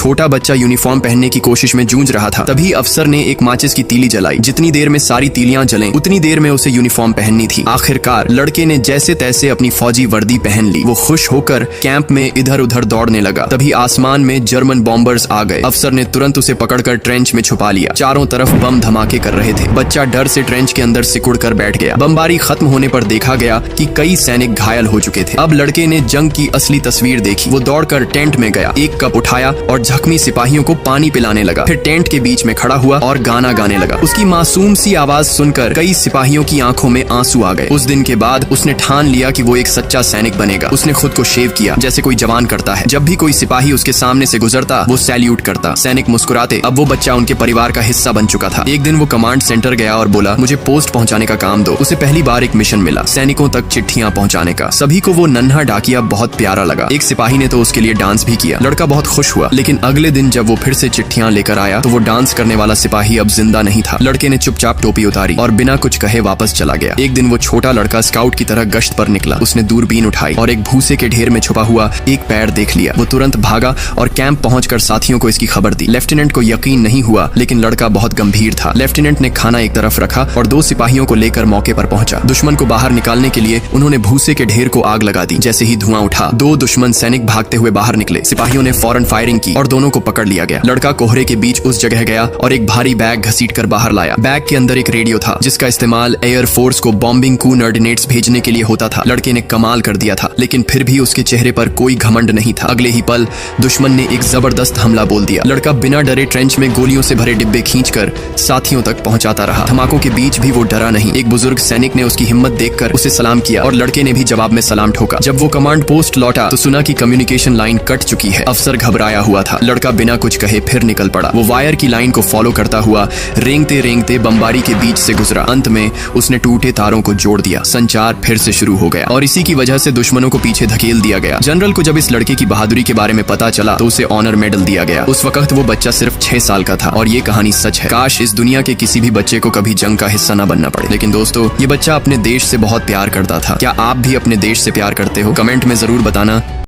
छोटा बच्चा यूनिफॉर्म पहनने की कोशिश में जूझ रहा था। तभी अफसर ने एक माचिस की तीली जलाई। जितनी देर में सारी तीलियां जलें उतनी देर में उसे यूनिफॉर्म पहननी थी। आखिरकार लड़के ने जैसे तैसे अपनी फौजी वर्दी पहन ली। वो खुश होकर कैंप में इधर उधर दौड़ने लगा। तभी आसमान में जर्मन बॉम्बर्स आ गए। अफसर ने तुरंत उसे पकड़कर ट्रेंच में छुपा लिया। चारों तरफ बम धमाके कर रहे थे। बच्चा डर से ट्रेंच के अंदर सिकुड़ कर बैठ गया। बमबारी खत्म होने पर देखा गया कि कई सैनिक घायल हो चुके थे। अब लड़के ने जंग की असली तस्वीर देखी। वो दौड़कर टेंट में गया, एक कप उठाया और जख्मी सिपाहियों को पानी पिलाने लगा। फिर टेंट के बीच में खड़ा हुआ और गाना गाने लगा। उसकी मासूम सी आवाज सुनकर कई सिपाहियों की आंखों में आंसू आ गए। उस दिन के बाद उसने ठान लिया कि वो एक सच्चा सैनिक बनेगा। उसने खुद को शेव किया जैसे कोई जवान करता है। जब भी कोई सिपाही उसके सामने से गुजरता वो सैल्यूट करता। सैनिक मुस्कुराते। अब वो बच्चा उनके परिवार का हिस्सा बन चुका था। एक दिन वो कमांड सेंटर गया और बोला, मुझे पोस्ट पहुंचाने का काम दो। उसे पहली बार एक मिशन मिला, सैनिकों तक चिट्ठियां पहुंचाने का। सभी को वो नन्हा डाकिया बहुत प्यारा लगा। एक सिपाही ने तो उसके लिए डांस भी किया। लड़का बहुत खुश हुआ। लेकिन अगले दिन जब वो फिर से चिट्ठियां लेकर आया तो वो डांस करने वाला सिपाही अब जिंदा नहीं था। लड़के ने चुपचाप टोपी उतारी और बिना कुछ कहे वापस चला गया। एक दिन वो छोटा लड़का स्काउट की तरह गश्त पर निकला। उसने दूरबीन उठाई और एक भूसे के ढेर में छुपा हुआ एक पैर देख लिया। वो तुरंत भागा और कैंप पहुंचकर साथियों को इसकी खबर दी। लेफ्टिनेंट को यकीन नहीं हुआ, लेकिन लड़का बहुत गंभीर था। लेफ्टिनेंट ने खाना एक तरफ रखा और 2 सिपाहियों को लेकर मौके पर पहुंचा। दुश्मन को बाहर निकालने के लिए उन्होंने भूसे के ढेर को आग लगा दी। जैसे ही धुआं उठा 2 दुश्मन सैनिक भागते हुए बाहर निकले। सिपाहियों ने फौरन फायरिंग की और दोनों को पकड़ लिया गया। लड़का कोहरे के बीच उस जगह गया और एक भारी बैग घसीटकर बाहर लाया। बैग के अंदर एक रेडियो था जिसका इस्तेमाल एयर फोर्स को बॉम्बिंग कून ऑर्डिनेट्स भेजने के लिए होता था। लड़के ने कमाल कर दिया था, लेकिन फिर भी उसके चेहरे पर कोई घमंड नहीं था। अगले ही पल दुश्मन ने एक जबरदस्त हमला बोल दिया। लड़का बिना डरे ट्रेंच में गोलियों से भरे डिब्बे खींचकर साथियों तक पहुंचाता रहा। धमाकों के बीच भी वो डरा नहीं। एक बुजुर्ग सैनिक ने उसकी हिम्मत देखकर उसे सलाम किया और लड़के ने भी जवाब में सलाम ठोका। जब वो कमांड पोस्ट लौटा तो सुना कि कम्युनिकेशन लाइन कट चुकी है। अफसर घबराया हुआ था। लड़का बिना कुछ कहे फिर निकल पड़ा। वो वायर की लाइन को फॉलो करता हुआ रेंगते रेंगते बमबारी के बीच से गुजरा। अंत में उसने टूटे तारों को जोड़ दिया। संचार फिर से शुरू हो गया और इसी की वजह से दुश्मनों को पीछे धकेल दिया गया। जनरल को जब इस लड़के की बहादुरी के बारे में पता चला तो उसे ऑनर मेडल दिया गया। उस वक्त वो बच्चा सिर्फ 6 साल का था और ये कहानी सच है। काश इस दुनिया के किसी भी बच्चे को कभी जंग का हिस्सा न बनना पड़े। लेकिन दोस्तों, ये बच्चा अपने देश से बहुत प्यार करता था। क्या आप भी अपने देश से प्यार करते हो? कमेंट में जरूर बताना।